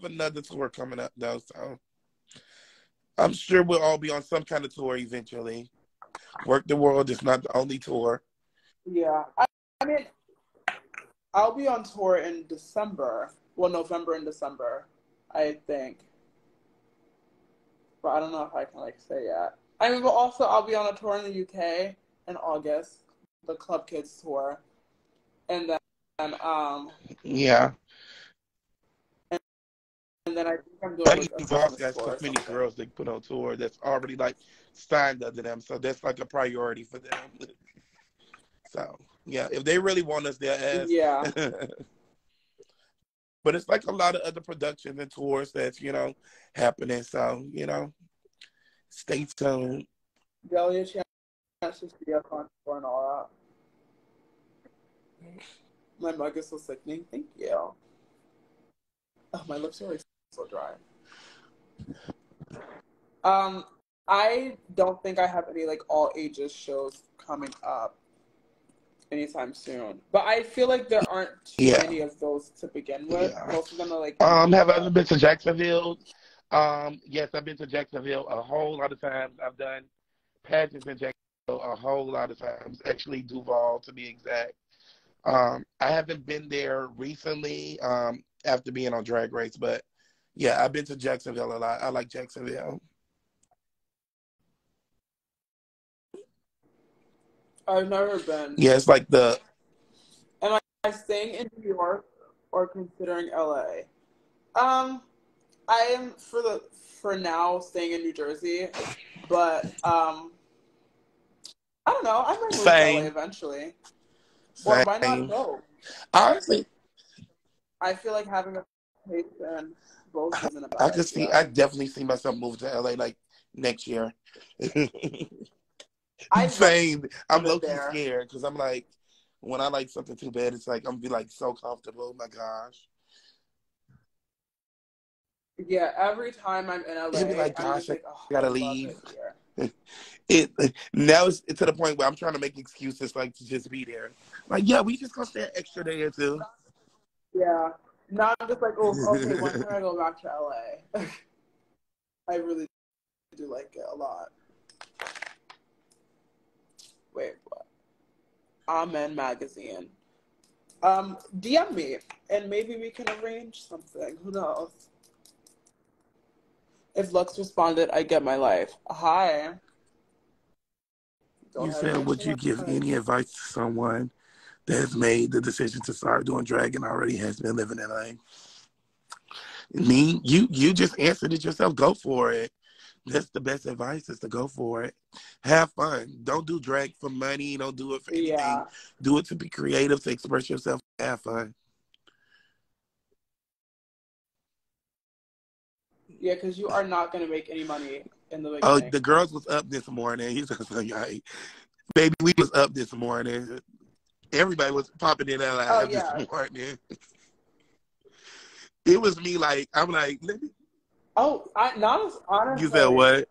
another tour coming up though, so I'm sure we'll all be on some kind of tour eventually. Work the World is not the only tour. Yeah. I mean, I'll be on tour in December. Well, November and December, I think. But I don't know if I can like say yet. I mean, but also I'll be on a tour in the UK in August, the Club Kids tour, and then Yeah. and then I think I'm doing Buddy like a Evolve's Christmas got tour so or many something. girls they put on tour that's already like signed under them, so that's like a priority for them. So yeah, if they really want us, they'll ask. Yeah. But it's like a lot of other productions and tours that's happening. So stay tuned. Delia chance to see us on tour and all that. My mug is so sickening. Thank you. Oh, my lips are so dry. I don't think I have any like all ages shows coming up anytime soon. But I feel like there aren't too Yeah, many of those to begin with. yeah. Most of them are like Have I ever been to Jacksonville? Yes, I've been to Jacksonville a whole lot of times. I've done pageants in Jacksonville a whole lot of times. Actually, Duval to be exact. I haven't been there recently after being on Drag Race, but yeah, I've been to Jacksonville a lot. I like Jacksonville. I've never been. Yeah, it's like the Am I staying in New York or considering LA? I am for now staying in New Jersey, but I don't know. I might move to LA same, eventually. Or why not same. both? Honestly, I feel like having a place in both isn't a I bad could see. idea. I definitely see myself moving to LA like next year. I'd love Same. I'm to low live key there. scared because I'm like, when I like something too bad, it's like I'm gonna be like so comfortable. Oh my gosh. Yeah, every time I'm in It'd be LA, like, I'm gosh, just I like, oh, I gotta love leave. it here. It now it's to the point where I'm trying to make excuses like to just be there. Like, yeah, we just gonna stay an extra day or two. Yeah. Now I'm just like, oh, okay, when can I go back to LA? I really do like it a lot. Wait, what? Amen magazine. DM me and maybe we can arrange something. Who knows? If Lux responded, I get my life. Hi. Go You ahead and said, would answer you give that. any advice to someone that has made the decision to start doing drag and already has been living in LA? Me, you just answered it yourself. Go for it. That's the best advice is to go for it. Have fun. Don't do drag for money. Don't do it for anything. Yeah. Do it to be creative, to express yourself. Have fun. Yeah, because you are not going to make any money in the Oh, beginning. the girls was up this morning. He's just like, baby, we was up this morning. Everybody was popping in that Oh, live this yeah. morning. It was me like, I'm like, let me. Oh, not as You said honestly. what?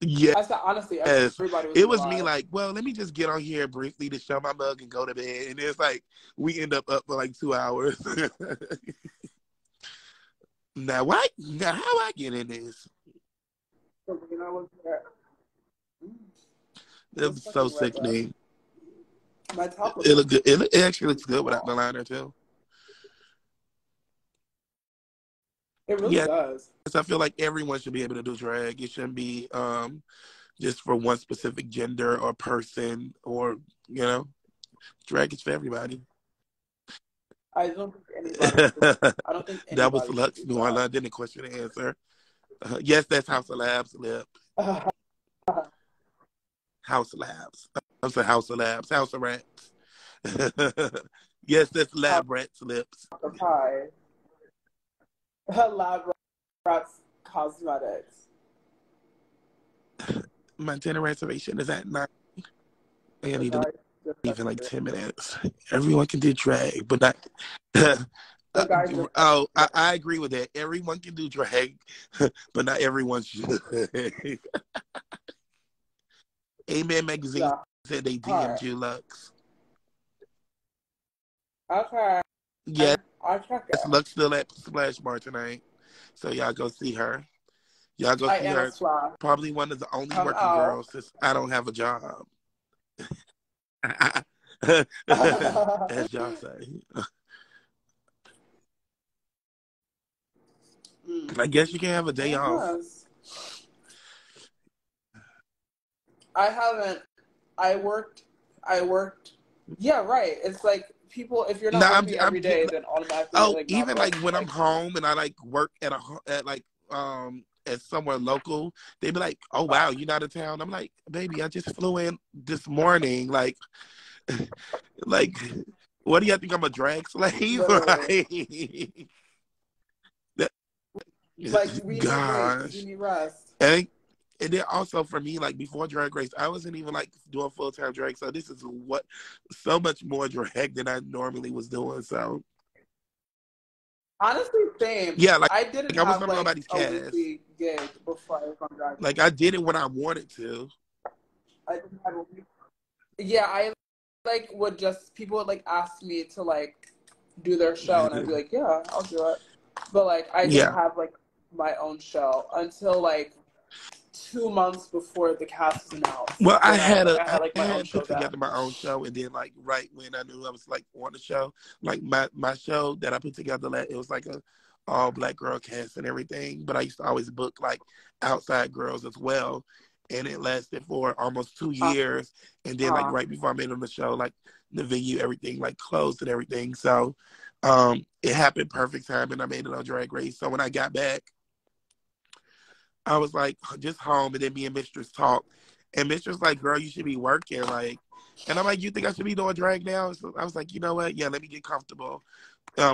Yes. I said honestly, everybody was It in the was me live. like, well, let me just get on here briefly to show my mug and go to bed. And it's like, we end up for like 2 hours. Now, what? Now, how I get in this? So, you know, there. It This was so fucking red lip. sickening. My top lip It is looked good. It actually looks good without the small. liner too. It really Yes, does. I feel like everyone should be able to do drag. It shouldn't be just for one specific gender or person or drag is for everybody. I don't think anybody should. I don't think That was anybody should Lux do Noir. drag. Didn't question the answer. Yes, that's House of Labs lip. House Labs. I'm saying House of Labs. House of Rats. Yes, that's House Lab Rats lips. of Pie. Lab Rats Cosmetics. My dinner reservation is at 9. I The need to guy just leave in texted like me. 10 minutes. Everyone can do drag, but not. The guy just Oh, texted me. I agree with that. Everyone can do drag, but not everyone should. Amen Magazine Yeah. said they All right. DM'd you, Lux. Okay. Yeah, I'll check it's it. Luxx still at Splash Bar tonight. So y'all go see her. Y'all go I see am a her. splash. Probably one of the only Come working out. girls since I don't have a job. As y'all say. I guess you can have a day off. Yes. I haven't. I worked. I worked. Yeah, right. It's like people. If you're No, not working every day, then automatically you're oh, like not even like booked. when I'm Like, home and I like work at like at somewhere local, they be like, "Oh wow, you not in town?" I'm like, "Baby, I just flew in this morning." Like, what do you think I'm a drag slave? literally. Like we need breaks. We Gosh, need rest. and and then also for me, like before Drag Race, I wasn't even like doing full time drag. So this is what so much more drag than I normally was doing. So Honestly, same. yeah, I didn't I was have on like nobody's a cast. weekly gig before I was on Drag Like Race. I did it when I wanted to. I didn't have a week. Yeah, I like would just people would like ask me to like do their show, and I'd be like, yeah, I'll do it. But like, I didn't Yeah. have like my own show until like 2 months before the cast was announced. Well, Then I had like I my own had show put then. together my own show, and then like right when I knew I was like on the show, like my show that I put together, like, it was like a all black girl cast and everything. But I used to always book like outside girls as well, and it lasted for almost 2 years. And then like Uh, right before I made it on the show, like the venue, everything like closed and everything. So it happened perfect time, and I made it on Drag Race. So when I got back, I was like just home, and then me and Mistress talked, and Mistress like, "Girl, you should be working." Like, and I'm like, "You think I should be doing drag now?" So I was like, "You know what? Yeah, let me get comfortable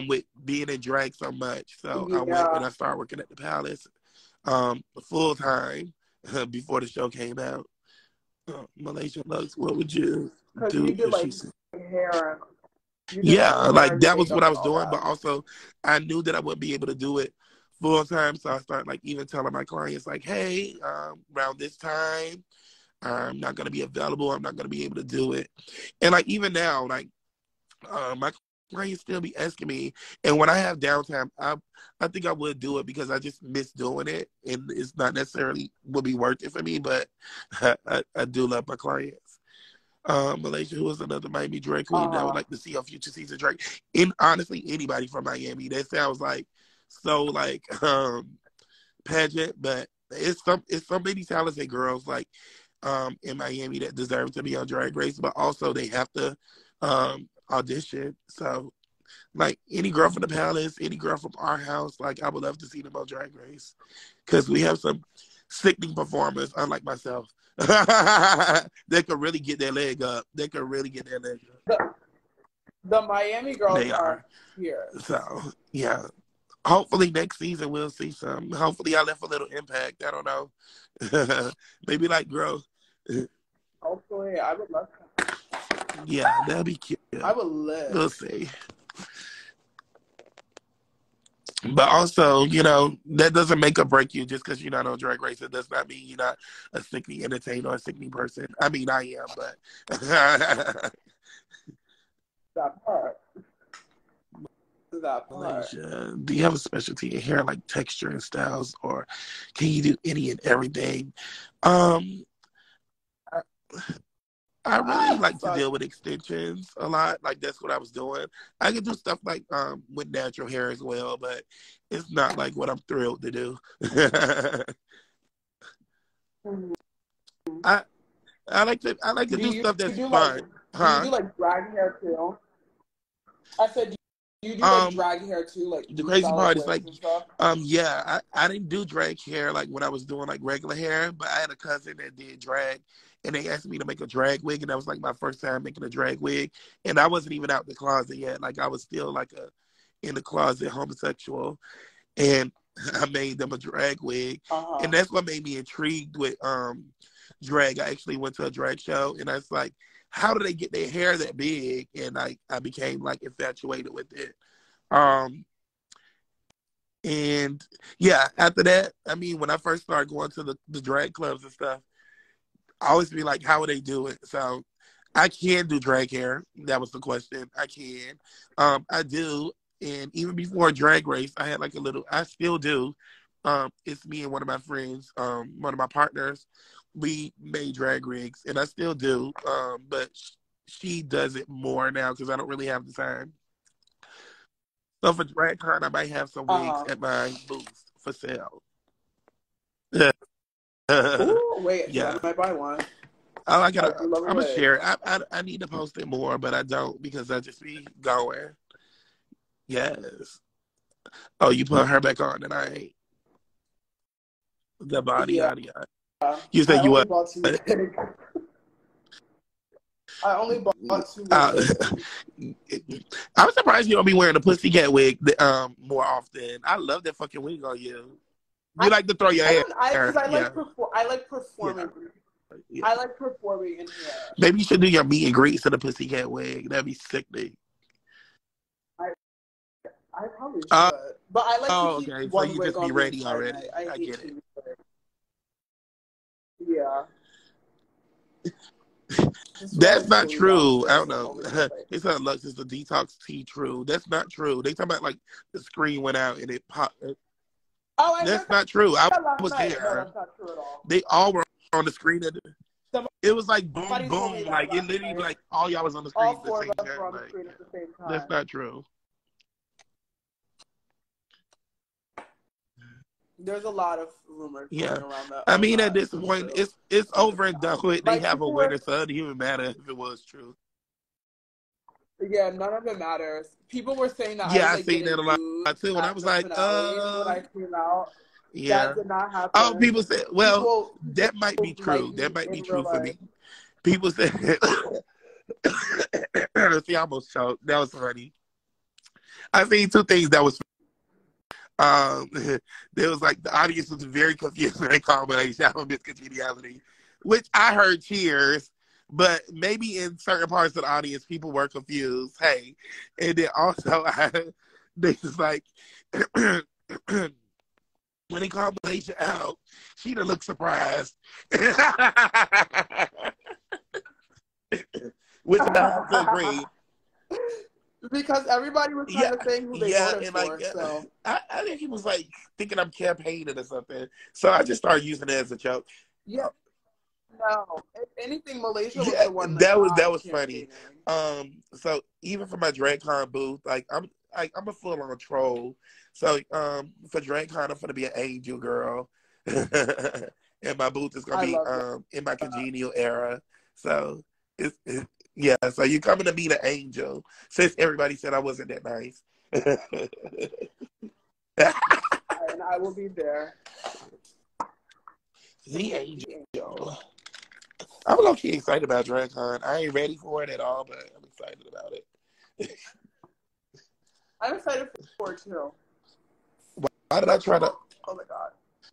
with being in drag so much." So I went yeah, and I started working at the Palace full time before the show came out. Malaysia Lux, what would you because you do? did Because like she's hair and you did yeah, like hair like and that was what makeup I and was all doing, that. but also I knew that I wouldn't be able to do it full time. So I started like even telling my clients like, "Hey, around this time, I'm not gonna be available. I'm not gonna be able to do it." And like even now, like my clients still be asking me, and when I have downtime, I think I would do it because I just miss doing it, and it's not necessarily would be worth it for me, but I do love my clients. Malaysia, who is another Miami drag queen that I would Uh, like to see on future season drag. And honestly, anybody from Miami. That sounds like so like pageant, but it's so many talented girls like in Miami that deserve to be on Drag Race, but also they have to audition. So like any girl from the Palace, any girl from our house, like I would love to see them on Drag Race because we have some sickening performers, unlike myself. They could really get their leg up. They could really get their leg up. the, the Miami girls They are are. fierce. So yeah. Hopefully next season we'll see some. Hopefully I left a little impact. I don't know. Maybe like girl. Hopefully, I would love to. Yeah, that'll be cute. I would live. We'll see. But also, that doesn't make or break you just because you're not on Drag Race. It does not mean you're not a sickening entertainer or a sickening person. I mean, I am, but That part. That part. Malaysia, do you have a specialty in hair, like texture and styles, or can you do any and everything? Um, I, I really like to So, deal with extensions a lot. Like that's what I was doing. I can do stuff like with natural hair as well, but it's not like what I'm thrilled to do. mhm. I I like to do stuff you that's do like fun, do you huh? do like drag hair too? I said, do you do like Um, drag hair too, like the crazy freestyle like part is like, wigs and stuff? yeah, I didn't do drag hair like when I was doing like regular hair, but I had a cousin that did drag, and they asked me to make a drag wig, and that was like my first time making a drag wig, and I wasn't even out the closet yet, like I was still like a in the closet homosexual, and I made them a drag wig, Uh and huh. that's what made me intrigued with drag. I actually went to a drag show, and I was like, how do they get their hair that big? And I became like infatuated with it. Um, and yeah, after that, I mean, when I first started going to the drag clubs and stuff, I always be like, how would they do it? So I can do drag hair. That was the question. I can. I do. And even before Drag Race, I had like a little. I still do. It's me and one of my friends, one of my partners. We made drag rigs, and I still do. But she does it more now because I don't really have the time. So for DragCon, I might have some wigs Uh-huh. at my booth for sale. Ooh, wait, because Yeah. I might buy one. Oh, I do love a I'm gonna wig. share it. I need to post it more, but I don't because I just be going. Yes. Oh, you put her back on tonight. The body, Yeah. yada yada. You I said you only what? bought 2 wigs. I only bought 2 Uh, wigs. I'm surprised you don't be wearing a pussycat wig more often. I love that fucking wig on you. You like to throw your I don't. Because hair. I Yeah. like I like performing. Yeah. I like performing in hair. Maybe you should do your meet and greets in a pussycat wig. That'd be sickening. I probably should, but I like to Oh, keep okay. So one you wig just be on the ready entire already. night. I I hate get it. changing wigs. Yeah. This is why That's I'm not chilling true. I downstairs. don't I'm know. over here like. It's not Lux. It's the detox tea. True. That's not true. They talk about like the screen went out and it popped. Oh, I heard That's not true. I that last was night. No, there. that's not true at all. They all were on the screen. It was like boom, Somebody told me boom. that Like it last literally night. like all y'all was on the screen All at the 4 of same us time. were on the Like screen at the same that's time. not true. There's a lot of rumors Yeah. going around that I are mean, at not this point, true. it's over and done with. They Like have a people winner, were. so it doesn't even matter if it was true. Yeah, none of it matters. People were saying that I Yeah, was I like seen that getting a lot booed too, and I at was the like, finale when I came out. yeah. That did not Oh, happen. people said, well, People that might be true. like That me might be in true real for life. me. People said, see, I almost choked. That was funny. I seen two things that was. Um, there was like the audience was very confused when they called Malaysia on Miss Congeniality, which I heard cheers, but maybe in certain parts of the audience people were confused. Hey, and then also they was like when they called Malaysia out, she done looked surprised, which I have to agree. Because everybody was Yeah, kind of saying who they yeah, voted and like for, so. I think he was like thinking I'm campaigning or something. So I just started using it as a joke. Yeah, no. If anything, Malaysia was Yeah, the one like that was funny. campaigning. So even for my DragCon booth, I'm a full on troll. So for DragCon, I'm gonna be an angel girl, and my booth is gonna I be love in my congenial era. So yeah. So you're coming to be the angel since everybody said I wasn't that nice. and I will be there. The angel. I'm low-key excited about DragCon. I ain't ready for it at all, but I'm excited about it. I'm excited for it too. Why did I try to? Oh my god,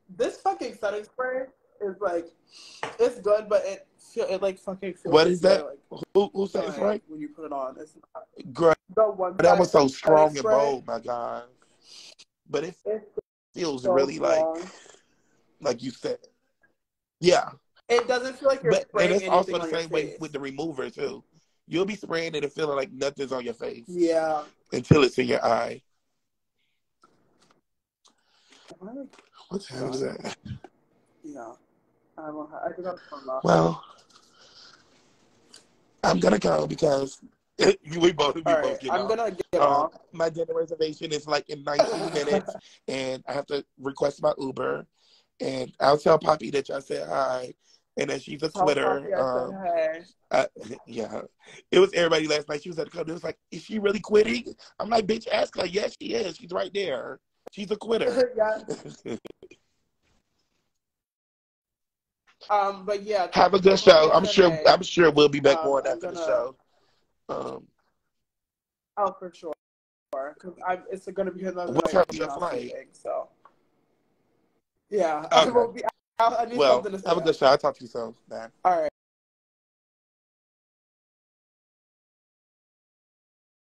this fucking setting spray is like, it's good, but it like fucking feels What like is that? you're Who said it's right? when you put it on. It's not Girl, the one that was so setting strong and spray. bold, my God. But it It's feels so really strong. like you said. Yeah. It doesn't feel like you're And spraying it's also anything the on your same way face. with the remover too. You'll be spraying it and feeling like nothing's on your face. Yeah. Until it's in your eye. What the hell is that? Yeah. I think I'm turn off. Well, I'm gonna go because we both get I'm off. gonna get off. My dinner reservation is like in 19 minutes, and I have to request my Uber. And I'll tell Poppy that y'all said hi, and that she's a quitter. Poppy, I said hey. Yeah, it was everybody last night. She was at the club. It was like, is she really quitting? I'm like, bitch, ask her. Yes, she is. She's right there. She's a quitter. Yeah. But yeah. Have a good show. I'm sure we'll be back on after the show. Oh, for sure. Because it's gonna be another What night time's your flight? speaking, so yeah. Okay. I need something to say. Have a good show. I'll talk to you soon. Bye. All right.